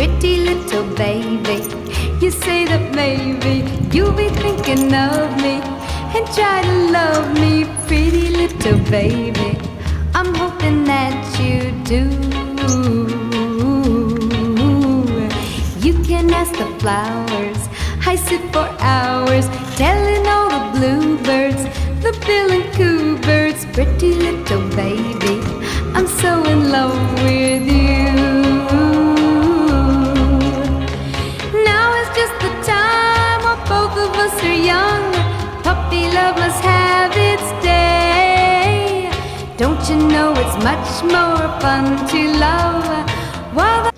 pretty little baby. You say that maybe you'll be thinking of me and try to love me, pretty little baby. I'm hoping that you do. You can ask the flowers, I sit for hours telling all the bluebirds, the bill and coo birds, pretty little baby, I'm so in love with you. Now is just the time while both of us are young. Puppy love must have its day. Don't you know it's much more fun to love while the